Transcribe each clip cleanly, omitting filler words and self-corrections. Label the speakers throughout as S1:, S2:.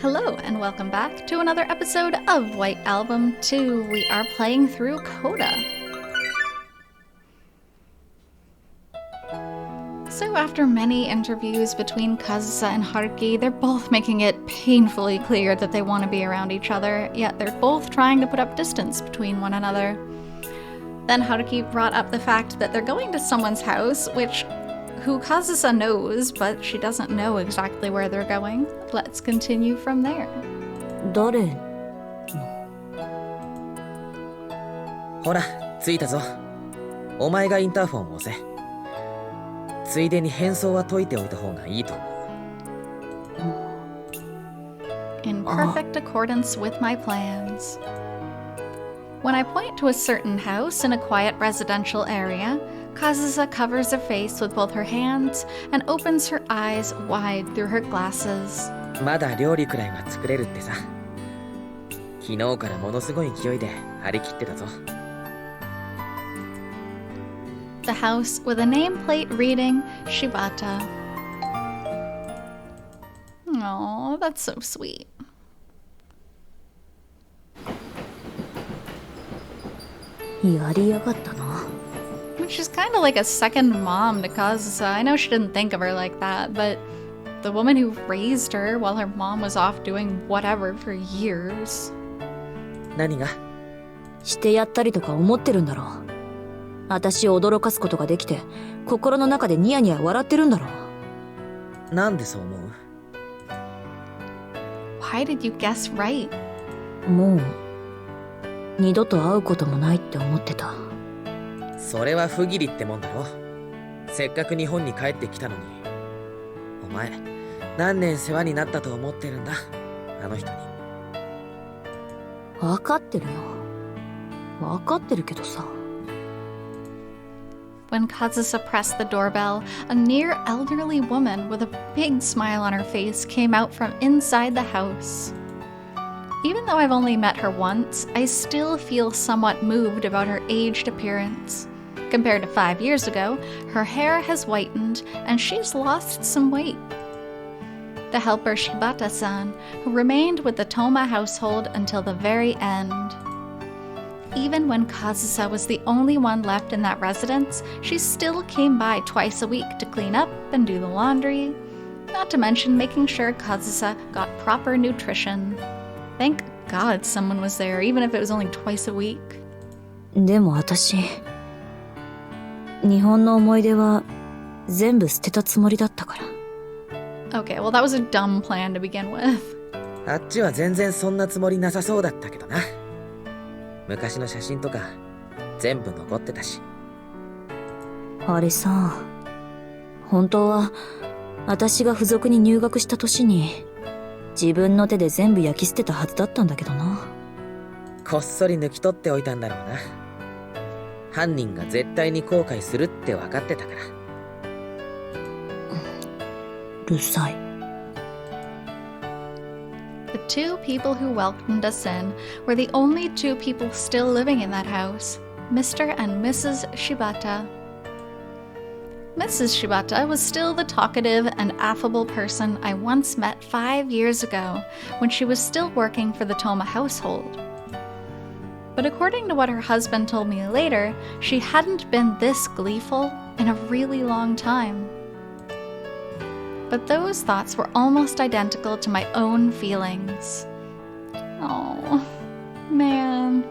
S1: Hello and welcome back to another episode of White Album 2. We are playing through CODA. So after many interviews between Kazusa and Haruki, they're both making it painfully clear that they want to be around each other, yet they're both trying to put up distance between one another. Then Haruki brought up the fact that they're going to someone's house, who Kazusa knows, but she doesn't know exactly where they're going. Let's continue from there.
S2: 誰？
S3: ほら、着いたぞ。お前がインターフォンを押せ。ついでに変装は解いておいた方がいいと思う。
S1: In perfect accordance with my plans. When I point to a certain house in a quiet residential area, Kazusa covers her face with both her hands and opens her eyes wide through her glasses.
S3: まだ料理くらいは作れるってさ。昨日からものすごい勢いで張り切ってたぞ。
S1: The house with a nameplate reading Shibata. Aw, that's so sweet.
S2: やりやがったな。
S1: She's kind of like a second mom to Kazusa. I know she didn't think of her like that, but the woman who raised her while her mom was off doing whatever for years.
S3: 何が？
S2: してやったりとか思ってるんだろう。私を驚かすことができて、心の中でニヤニヤ笑ってるんだろ
S3: う。なんでそう思う？
S1: Why did you guess right?
S2: もう二度と会うこともないって思ってた。
S3: それは不義理ってもんだろ。せっかく日本に帰ってきたのに。お前、何年世話になったと思ってるんだ、あの人に。
S2: わかってるよ。わかってるけどさ。
S1: When Kazusa pressed the doorbell, a near elderly woman with a big smile on her face came out from inside the house. Even though I've only met her once, I still feel somewhat moved about her aged appearance. Compared to 5 years ago, her hair has whitened and she's lost some weight. The helper Shibata-san, who remained with the Toma household until the very end. Even when Kazusa was the only one left in that residence, she still came by twice a week to clean up and do the laundry, not to mention making sure Kazusa got proper nutrition. Thank God someone was there, even if it was only twice a week.
S2: でも私、日本の思い出は全部捨てたつもりだったから。
S1: Okay, well that was a dumb plan to begin with.
S3: あっちは全然そんなつもりなさそうだったけどな。昔の写真とか全部残ってたし。
S2: あれさ、本当は私が付属に入学した年に自分の手で全部焼き捨てたはずだったんだけどな。
S3: こっそり抜き取っておいたんだろうな。犯人が絶対に後悔するって分かってたから。
S2: うるさい。
S1: The two people who welcomed us in were the only two people still living in that house, Mr. and Mrs. Shibata. Mrs. Shibata was still the talkative and affable person I once met 5 years ago when she was still working for the Toma household. But according to what her husband told me later, she hadn't been this gleeful in a really long time. But those thoughts were almost identical to my own feelings. Oh, man.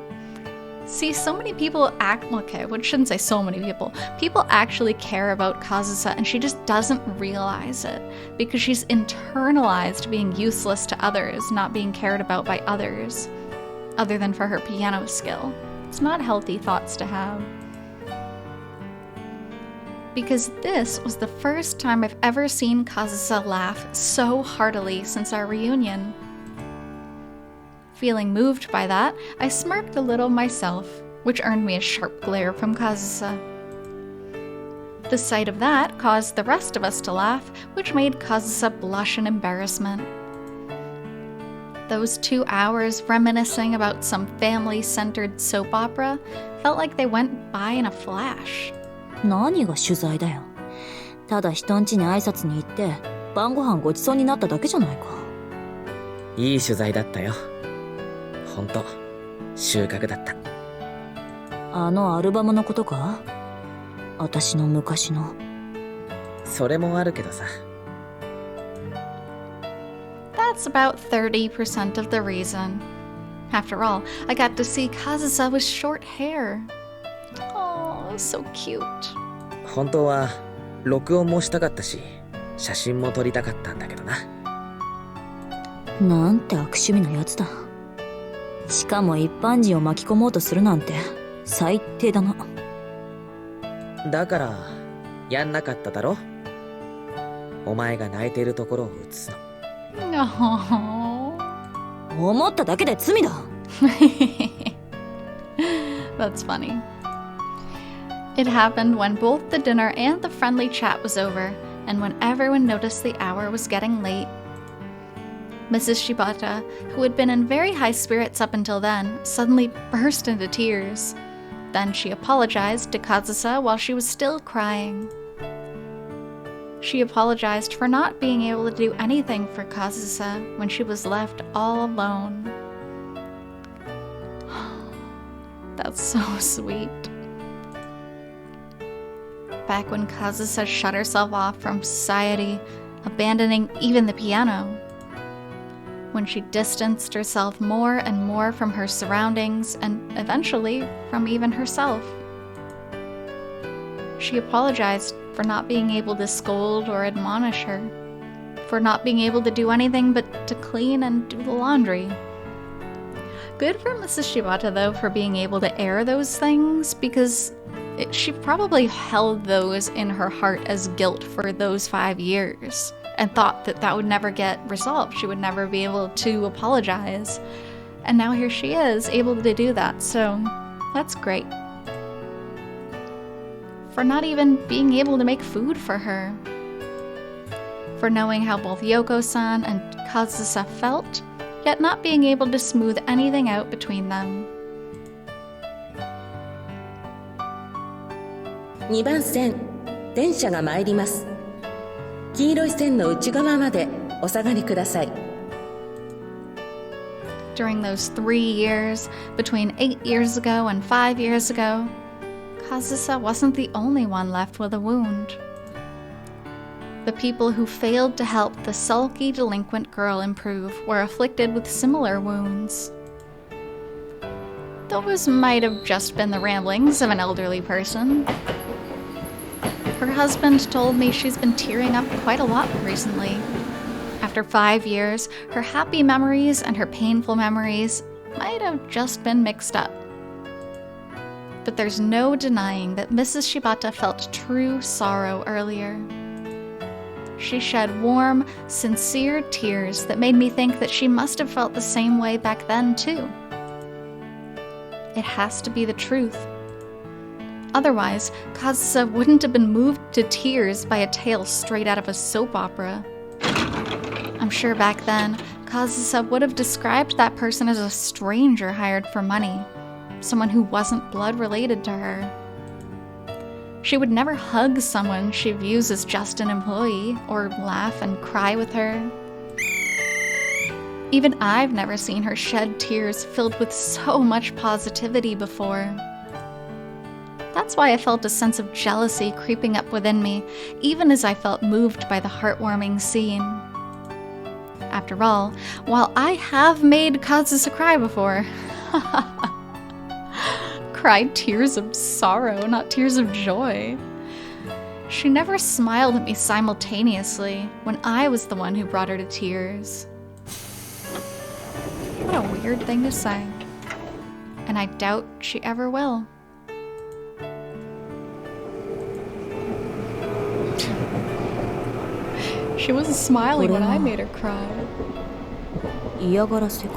S1: See, so many people shouldn't say so many people. People actually care about Kazusa and she just doesn't realize it because she's internalized being useless to others, not being cared about by others, other than for her piano skill. It's not healthy thoughts to have. Because this was the first time I've ever seen Kazusa laugh so heartily since our reunion. Feeling moved by that, I smirked a little myself, which earned me a sharp glare from Kazusa. The sight of that caused the rest of us to laugh, which made Kazusa blush in embarrassment. Those 2 hours reminiscing about some family-centered soap opera felt like they went by in a flash.
S2: 何が取材だよ。ただ人ん家に挨拶に行って晩ご飯ごちそうになっただけじゃないか。
S3: いい取材だったよ。ほんと、収穫だった。
S2: あのアルバムのことか？私の昔の。
S3: それもあるけどさ。
S1: That's about 30% of the reason. After all, I got to see Kazusa with short hair. Oh, so cute.
S3: 本当は録音もしたかったし、写真も撮りたかったんだけどな。
S2: なんて悪趣味なやつだ。しかも一般人を巻き込もうとするなんて最低だな。
S3: だからやんなかっただろ。お前が泣いているところを映すの。
S1: No.
S2: 思っただけで罪だ。
S1: That's funny. It happened when both the dinner and the friendly chat was over, and when everyone noticed the hour was getting late. Mrs. Shibata, who had been in very high spirits up until then, suddenly burst into tears. Then she apologized to Kazusa while she was still crying. She apologized for not being able to do anything for Kazusa when she was left all alone. That's so sweet. Back when Kazusa shut herself off from society, abandoning even the piano. When she distanced herself more and more from her surroundings and eventually from even herself. She apologized for not being able to scold or admonish her, for not being able to do anything but to clean and do the laundry. Good for Mrs. Shibata, though, for being able to air those things, because she probably held those in her heart as guilt for those 5 years and thought that that would never get resolved. She would never be able to apologize. And now here she is, able to do that, so that's great. For not even being able to make food for her. For knowing how both Yoko-san and Kazusa felt, yet not being able to smooth anything out between them.
S4: 2番線、電車が参ります。黄色い線の内側までお下がりください。
S1: During those 3 years, between 8 years ago and 5 years ago, Kazusa wasn't the only one left with a wound. The people who failed to help the sulky, delinquent girl improve were afflicted with similar wounds. Those might have just been the ramblings of an elderly person. Her husband told me she's been tearing up quite a lot recently. After 5 years, her happy memories and her painful memories might have just been mixed up. But there's no denying that Mrs. Shibata felt true sorrow earlier. She shed warm, sincere tears that made me think that she must have felt the same way back then, too. It has to be the truth. Otherwise, Kazusa wouldn't have been moved to tears by a tale straight out of a soap opera. I'm sure back then, Kazusa would have described that person as a stranger hired for money, someone who wasn't blood related to her. She would never hug someone she views as just an employee, or laugh and cry with her. Even I've never seen her shed tears filled with so much positivity before. That's why I felt a sense of jealousy creeping up within me, even as I felt moved by the heartwarming scene. After all, while I have made Kazusa cry before, cried tears of sorrow, not tears of joy. She never smiled at me simultaneously when I was the one who brought her to tears. What a weird thing to say. And I doubt she ever will. She wasn't smiling when I made her cry.
S2: 嫌がらせか。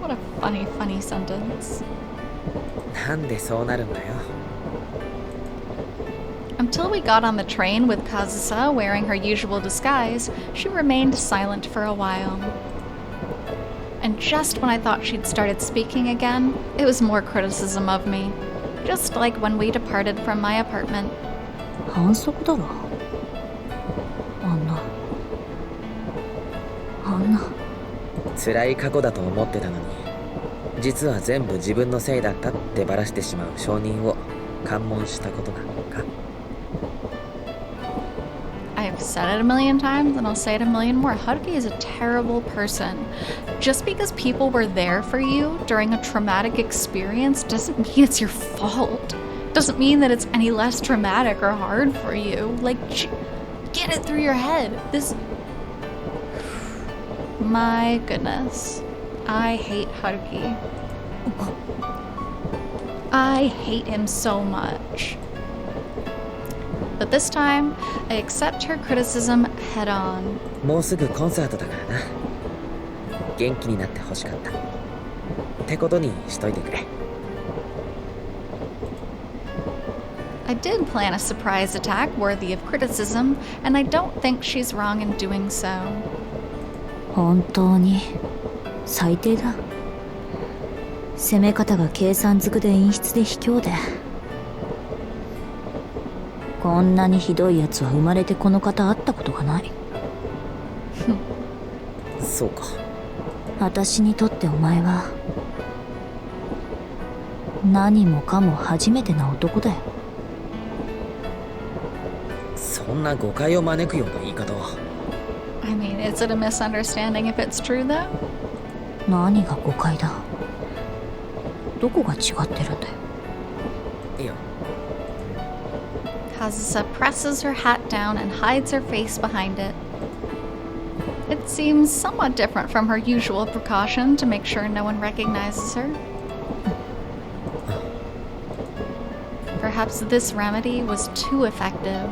S1: What a funny, funny sentence.
S3: なんでそうなるんだよ。
S1: Until we got on the train with Kazusa wearing her usual disguise, she remained silent for a while. And just when I thought she'd started speaking again, it was more criticism of me. Just like when we departed from my apartment.
S2: 反則だろ。あんな
S3: 辛い過去だと思ってたのに、実は全部自分のせいだったってばらしてしまう証人を喚問したことがか。
S1: I've said it a million times and I'll say it a million more. Haruki is a terrible person. Just because people were there for you during a traumatic experience doesn't mean it's your fault. Doesn't mean that it's any less traumatic or hard for you. Like, get it through your head. This... My goodness. I hate Haruki. I hate him so much. But this time, I accept her criticism head on.
S3: もうすぐコンサートだからな。元気になってほしかった。ってことにしといてくれ。
S1: I did plan a surprise attack worthy of criticism, and I don't think she's wrong in doing so.
S2: 本当に最低だ。攻め方が計算づくで演出で卑怯で。こんなにひどいやつは生まれてこの方会ったことがない。
S3: そうか。
S2: 私にとってお前は何もかも初めてな男だよ。
S3: そんな誤解を招くような言い方は。
S1: I mean, is it a misunderstanding if it's true, though?
S2: 何が誤解だ。どこが違ってるんだよ。
S3: いや。
S1: Kazusa presses her hat down and hides her face behind it. It seems somewhat different from her usual precaution to make sure no one recognizes her. Perhaps this remedy was too effective.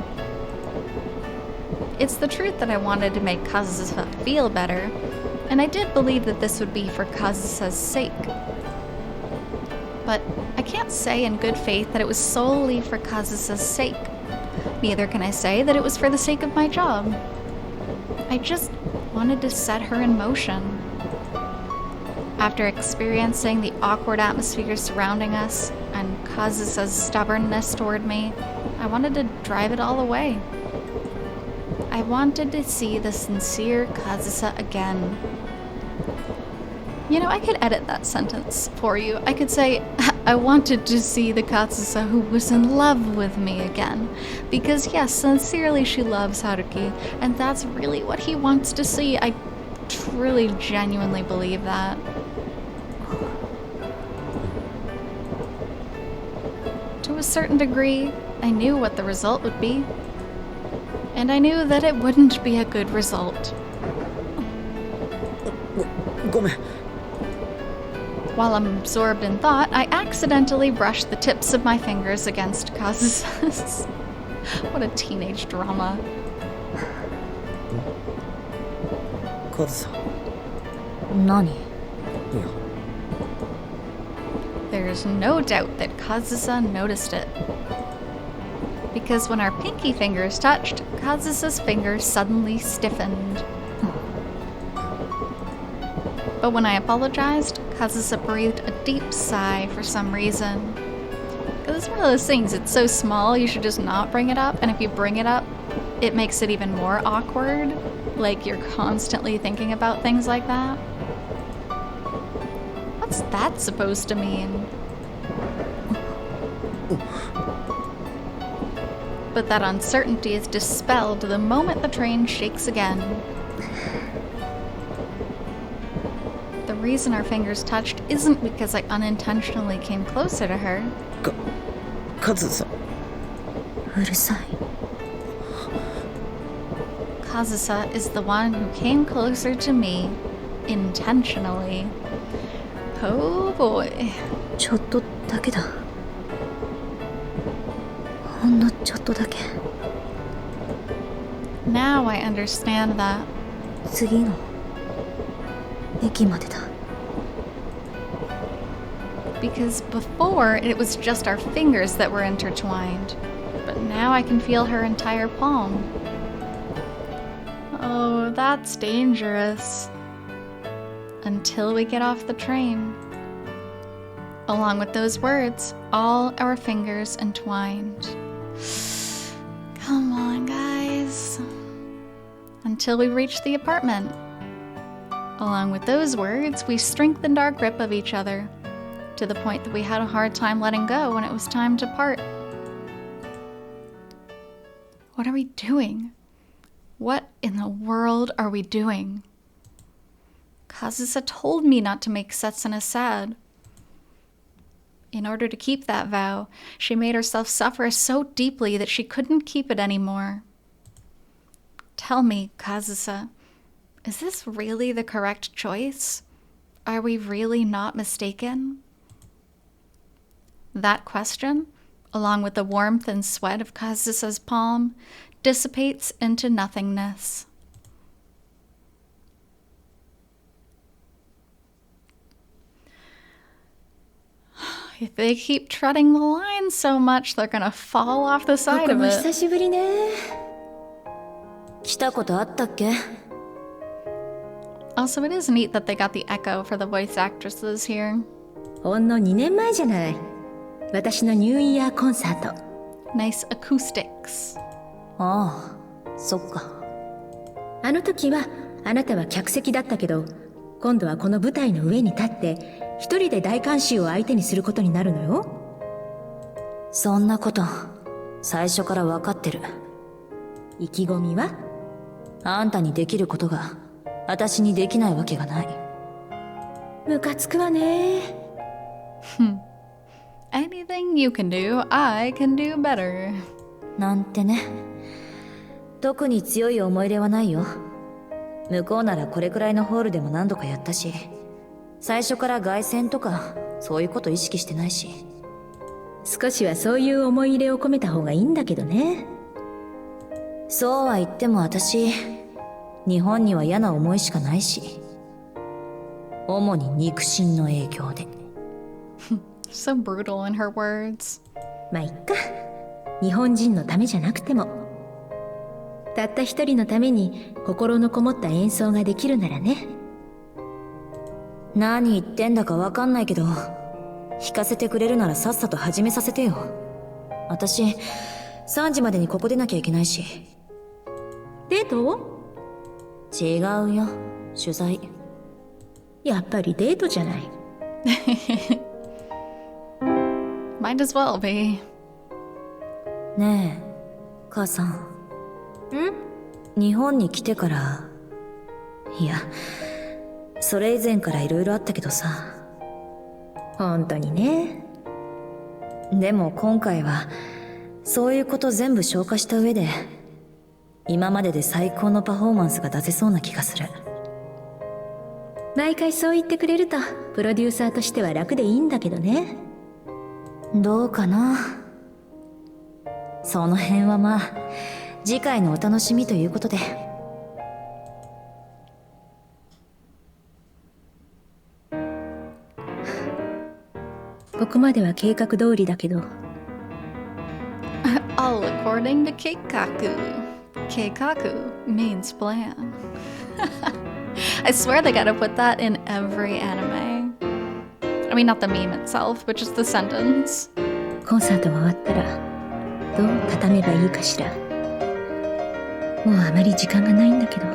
S1: It's the truth that I wanted to make Kazusa feel better, and I did believe that this would be for Kazusa's sake. But I can't say in good faith that it was solely for Kazusa's sake. Neither can I say that it was for the sake of my job. I just wanted to set her in motion. After experiencing the awkward atmosphere surrounding us and Kazusa's stubbornness toward me, I wanted to drive it all away. I wanted to see the sincere Kazusa again. You know, I could edit that sentence for you. I could say, I wanted to see the Kazusa who was in love with me again. Because yes, sincerely she loves Haruki, and that's really what he wants to see. I truly, genuinely believe that. To a certain degree, I knew what the result would be. And I knew that it wouldn't be a good result.
S3: ごめん。
S1: While I'm absorbed in thought, I accidentally brushed the tips of my fingers against Kazusa's. What a teenage drama.
S3: カズさん。
S2: 何？
S3: いや。
S1: There's no doubt that Kazusa noticed it. Because when our pinky fingers touched, Kazusa's fingers suddenly stiffened. But when I apologized, Kazusa breathed a deep sigh for some reason. Because it's one of those things, it's so small, you should just not bring it up, and if you bring it up, it makes it even more awkward. Like you're constantly thinking about things like that. What's that supposed to mean? But that uncertainty is dispelled the moment the train shakes again. The reason our fingers touched isn't because I unintentionally came closer to her.
S3: カズさん。
S2: うるさい。
S1: Kazusa is the one who came closer to me intentionally. Oh boy.
S2: ちょっとだけだ。ほんのちょっとだけ。
S1: Now I understand that.
S2: 次の駅までだ。
S1: Because before, it was just our fingers that were intertwined. But now I can feel her entire palm. Oh, that's dangerous. Until we get off the train. Along with those words, all our fingers entwined. Come on, guys. Until we reach the apartment. Along with those words, we strengthened our grip of each other, to the point that we had a hard time letting go when it was time to part. What are we doing? What in the world are we doing? Kazusa told me not to make Setsuna sad. In order to keep that vow, she made herself suffer so deeply that she couldn't keep it anymore. Tell me, Kazusa, is this really the correct choice? Are we really not mistaken? That question, along with the warmth and sweat of Kazusa's palm, dissipates into nothingness. If they keep treading the line so much, they're gonna fall off the side of it.
S2: 久しぶりね。来たことあったっけ?
S1: Also, it is neat that they got the echo for the voice actresses here.
S4: ほんの2年前じゃない。私のニューイヤーコンサート。
S1: Nice acoustics.
S2: ああ、そっか。
S4: あの時はあなたは客席だったけど、今度はこの舞台の上に立って一人で大観衆を相手にすることになるのよ。
S2: そんなこと最初から分かってる。
S4: 意気込みは？
S2: あんたにできることが私にできないわけがない。
S4: ムカつくわね。
S1: Anything you can do, I can do better.
S2: なんてね。特に強い思い入れはないよ。向こうならこれくらいのホールでも何度かやったし、最初から凱旋とかそういうこと意識してないし。
S4: 少しはそういう思い入れを込めた方がいいんだけどね。
S2: そうは言っても私、日本には嫌な思いしかないし。主に肉親の影響で。
S1: So brutal in her words.
S4: まあいっか。日本人のためじゃなくても。たった一人のために心のこもった演奏ができるならね。
S2: 何言ってんだかわかんないけど、弾かせてくれるならさっさと始めさせてよ。私、3時までにここ出なきゃいけないし。
S4: デート？
S2: 違うよ、取材。
S4: やっぱりデートじゃない。
S1: Might as well be.
S2: ねえ、母さん。日本に来てから、いや、それ以前から色々あったけどさ。
S4: 本当にね。
S2: でも今回はそういうこと全部消化した上で、今までで最高のパフォーマンスが出せそうな気がする。
S4: 毎回そう言ってくれるとプロデューサーとしては楽でいいんだけどね。
S2: どうかな。その辺はまあ次回のお楽しみということで。
S4: ここまでは計画通りだけど。
S1: All according to Keikaku. Keikaku means plan. I swear they gotta put that in every anime. I mean, not the meme itself, but just the sentence.
S4: コンサートが終わったらどう畳めばいいかしら。もうあまり時間がないんだけど。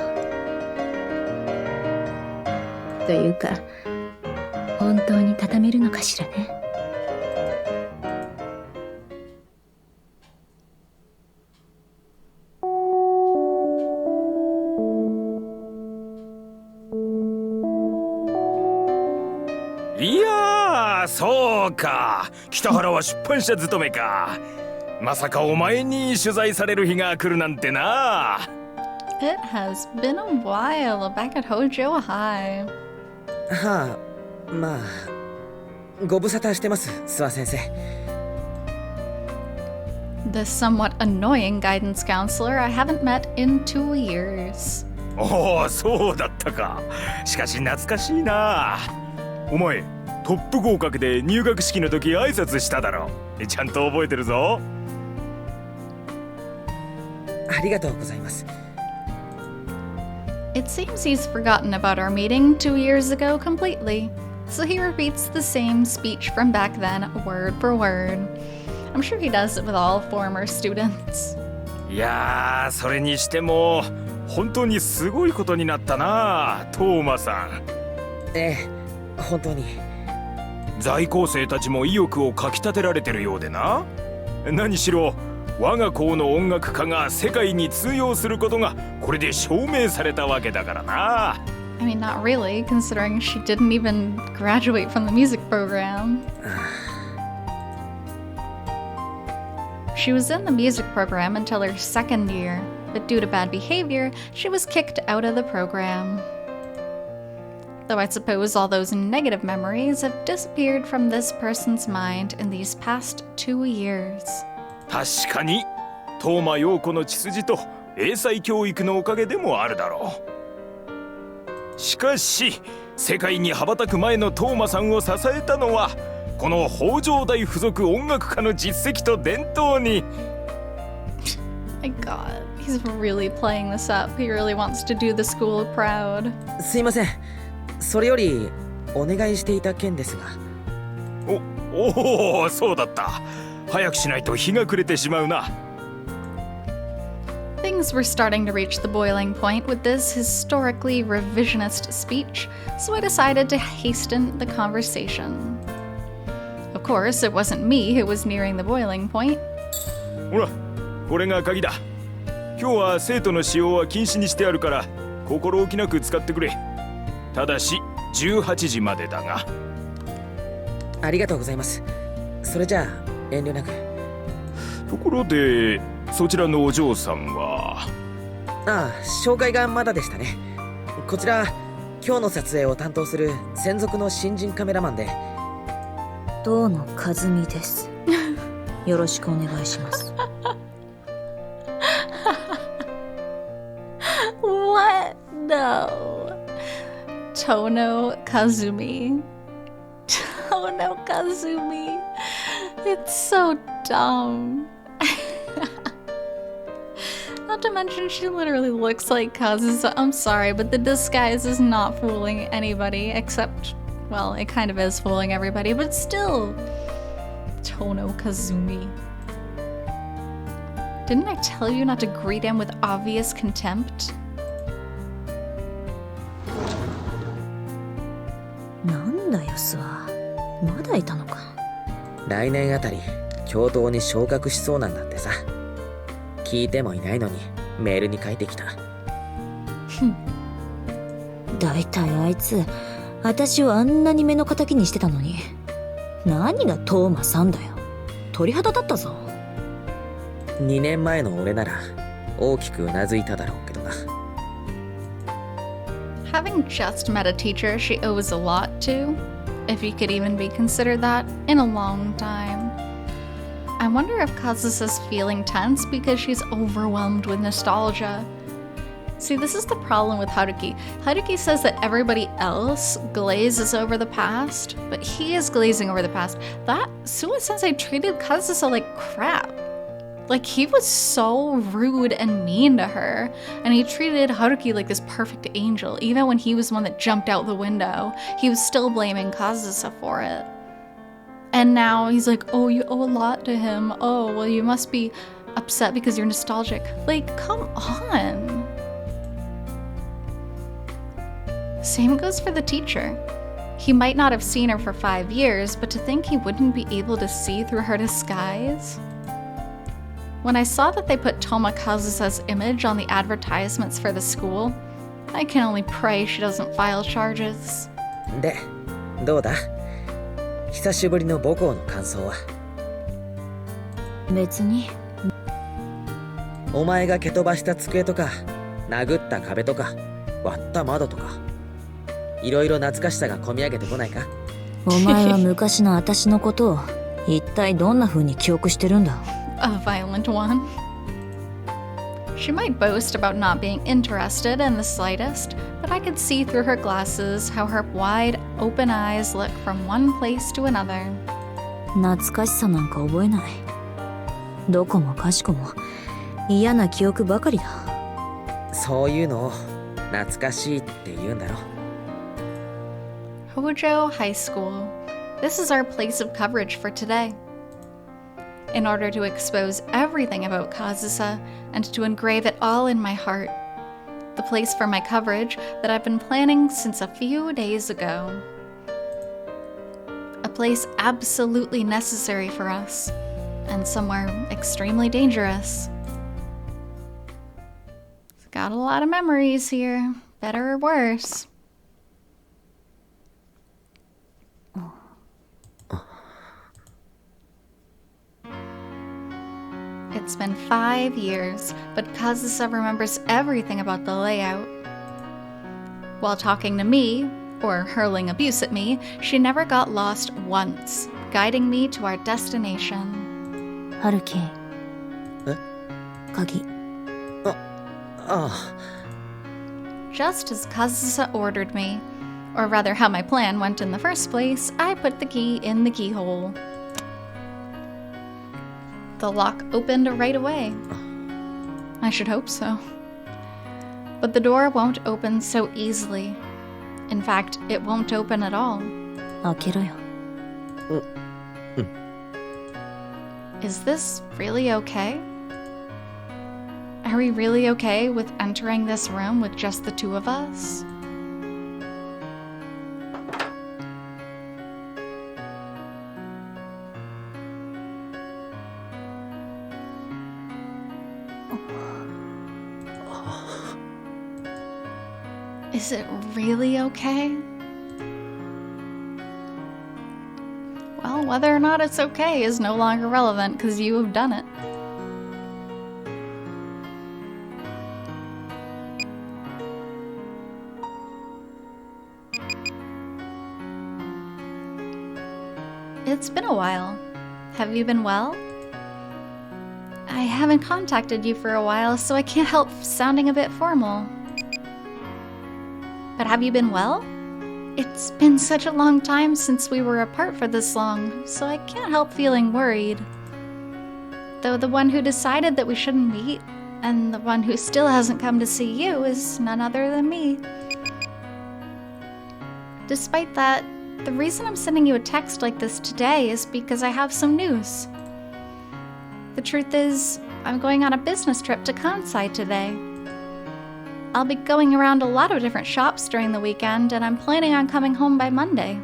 S4: というか、本当に畳めるのかしらね。
S5: いやー、そうか。北原は出版社勤めか。まさかお前に取材される日が来るなんてな。
S1: It has been a while back at Hojo High.
S3: はあ、まあ、ご無沙汰してます、諏訪先生。
S1: The somewhat annoying guidance counselor I haven't met in 2 years.
S5: おお、そうだったか。しかし懐かしいな。お前、トップ合格で入学式の時挨拶しただろ。ちゃんと覚えてるぞ。
S3: ありがとうございます。
S1: It seems he's forgotten about our meeting 2 years ago completely, so he repeats the same speech from back then, word for word. I'm sure he does it with all former students.
S5: いやー、それにしても本当にすごいことになったな、トーマさん。
S3: ええ、本当に。
S5: 在校生たちも意欲をかきたてられてるようでな。何しろ我が校の音楽家が世界に通用することがこれで証明されたわけだからな。
S1: I mean, not really, considering she didn't even graduate from the music program. She was in the music program until her second year, but due to bad behavior, she was kicked out of the program. Though I suppose all those negative memories have disappeared from this person's mind in these past 2 years.
S5: 確かに當麻陽子の血筋と英才教育のおかげでもあるだろう。しかし世界に羽ばたく前の當麻さんを支えたのはこの北条大附属音楽科の実績と伝統に。
S1: My god, he's really playing this up. He really wants to do the school proud.
S3: すいません。それよりお願いしていた件ですが。
S5: おお、そうだった。早くしないと日が暮れてしまうな。
S1: Things were starting to reach the boiling point with this historically revisionist speech, so I decided to hasten the conversation. Of course, it wasn't me who was nearing the boiling point.
S5: ほら、これが鍵だ。今日は生徒の使用は禁止にしてあるから心置きなく使ってくれ。ただし18時までだが。
S3: ありがとうございます。それじゃあ遠慮なく。
S5: ところでそちらのお嬢さんは。
S3: ああ、紹介がまだでしたね。こちら今日の撮影を担当する専属の新人カメラマンで。
S2: 堂野和美です。よろしくお願いします。
S1: What? No. Tono Kazumi. Tono Kazumi. It's so dumb. Not to mention, she literally looks like Kazusa. I'm sorry, but the disguise is not fooling anybody except, well, it kind of is fooling everybody, but still. Tono Kazumi. Didn't I tell you not to greet him with obvious contempt?
S2: なんだよ、スワ。まだいたのか。
S3: 来年あたり教頭に昇格しそうなんだってさ。聞いてもいないのにメールに書いてきた。
S2: だいたいあいつ、私をあんなに目の敵にしてたのに、何がトーマさんだよ。鳥肌だったぞ。
S3: 2年前の俺なら大きくうなずいただろうけどな。
S1: Having just met a teacher she owes a lot to, if you could even be considered that, in a long time. I wonder if Kazusa's feeling tense because she's overwhelmed with nostalgia. See, this is the problem with Haruki. Haruki says that everybody else glazes over the past, but he is glazing over the past. That Suwa-sensei treated Kazusa like crap. Like, he was so rude and mean to her, and he treated Haruki like this perfect angel. Even when he was the one that jumped out the window, he was still blaming Kazusa for it. And now he's like, oh, you owe a lot to him. Oh, well, you must be upset because you're nostalgic. Like, come on. Same goes for the teacher. He might not have seen her for 5 years, but to think he wouldn't be able to see through her disguise? When I saw that they put Toma Kazusa's image on the advertisements for the school, I can only pray she doesn't file charges.
S3: で、どうだ？久しぶりの母校の感想は？
S2: 別に。
S3: お前が蹴飛ばした机とか、殴った壁とか、割った窓とか、いろいろ懐かしさがこみ上げてこないか？
S2: お前は昔の私のことを一体どんな風に記憶してるんだ
S1: ？A violent one. She might boast about not being interested in the slightest, but I could see through her glasses how her wide, open eyes look from one place to another.
S2: 懐かしさなんか覚えない。どこもかしこも嫌な記憶ばかりだ。
S3: そういうのを懐かしいって言うんだろ。
S1: Hojo High School. This is our place of coverage for today. In order to expose everything about Kazusa and to engrave it all in my heart, the place for my coverage that I've been planning since a few days ago. A place absolutely necessary for us, and somewhere extremely dangerous. It's got a lot of memories here, better or worse. It's been 5 years, but Kazusa remembers everything about the layout. While talking to me, or hurling abuse at me, she never got lost once, guiding me to our destination.
S2: Haruki.
S3: え?
S2: 鍵。
S1: Just as Kazusa ordered me, or rather how my plan went in the first place, I put the key in the keyhole. The lock opened right away. I should hope so. But the door won't open so easily. In fact, it won't open at all.
S2: 開けろよ。
S1: Is this really okay? Are we really okay with entering this room with just the two of us? Is it really okay? Well, whether or not it's okay is no longer relevant because you have done it. It's been a while. Have you been well? I haven't contacted you for a while, so I can't help sounding a bit formal. But have you been well? It's been such a long time since we were apart for this long, so I can't help feeling worried. Though the one who decided that we shouldn't meet, and the one who still hasn't come to see you, is none other than me. Despite that, the reason I'm sending you a text like this today is because I have some news. The truth is, I'm going on a business trip to Kansai today. I'll be going around a lot of different shops during the weekend, and I'm planning on coming home by Monday.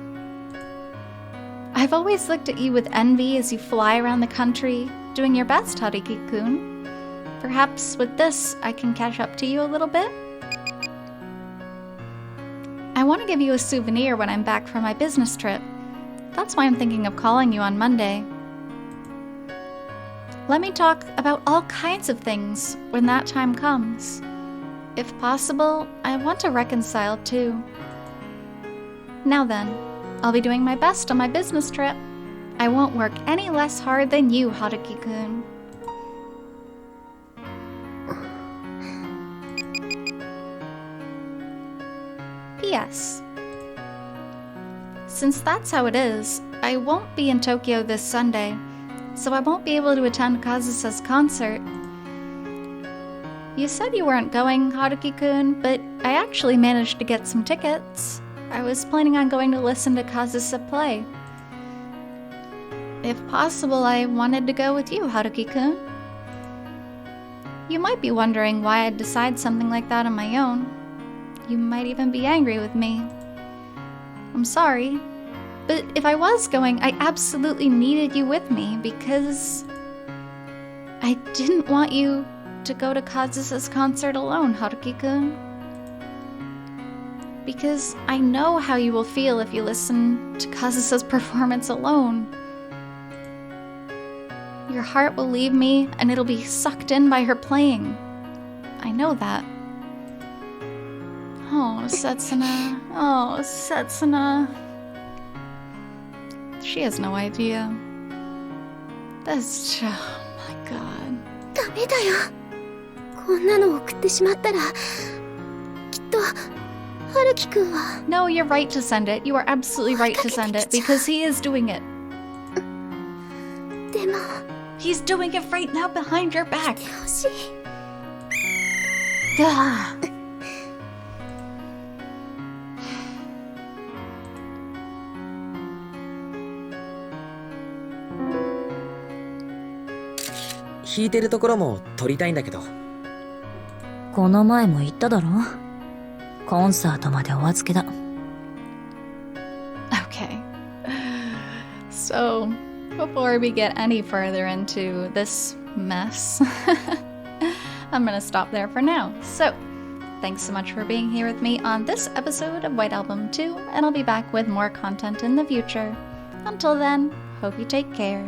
S1: I've always looked at you with envy as you fly around the country, doing your best, Haruki-kun. Perhaps with this, I can catch up to you a little bit? I want to give you a souvenir when I'm back from my business trip. That's why I'm thinking of calling you on Monday. Let me talk about all kinds of things when that time comes. If possible, I want to reconcile too. Now then, I'll be doing my best on my business trip. I won't work any less hard than you, Haruki-kun. P.S. Since that's how it is, I won't be in Tokyo this Sunday, so I won't be able to attend Kazusa's concert. You said you weren't going, Haruki-kun, but I actually managed to get some tickets. I was planning on going to listen to Kazusa play. If possible, I wanted to go with you, Haruki-kun. You might be wondering why I'd decide something like that on my own. You might even be angry with me. I'm sorry, but if I was going, I absolutely needed you with me because I didn't want you to go to Kazusa's concert alone, Haruki-kun. Because I know how you will feel if you listen to Kazusa's performance alone. Your heart will leave me and it'll be sucked in by her playing. I know that. Oh, Setsuna. Oh, Setsuna. She has no idea. That's... oh my god.
S6: ダメだよ。こんなの送ってしまったら、きっと、春樹くんは。
S1: No, you're right to send it. You are absolutely right to send it because he is doing it.
S6: でも、
S1: He's doing it right now behind your back.
S6: 欲しい。
S1: Gah.
S3: 弾いてるところも撮りたいんだけど。
S2: この前も言っただろ。コンサートまでお預けだ。
S1: Okay. So, before we get any further into this mess, I'm gonna stop there for now. So, thanks so much for being here with me on this episode of White Album 2, and I'll be back with more content in the future. Until then, hope you take care.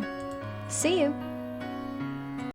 S1: See you!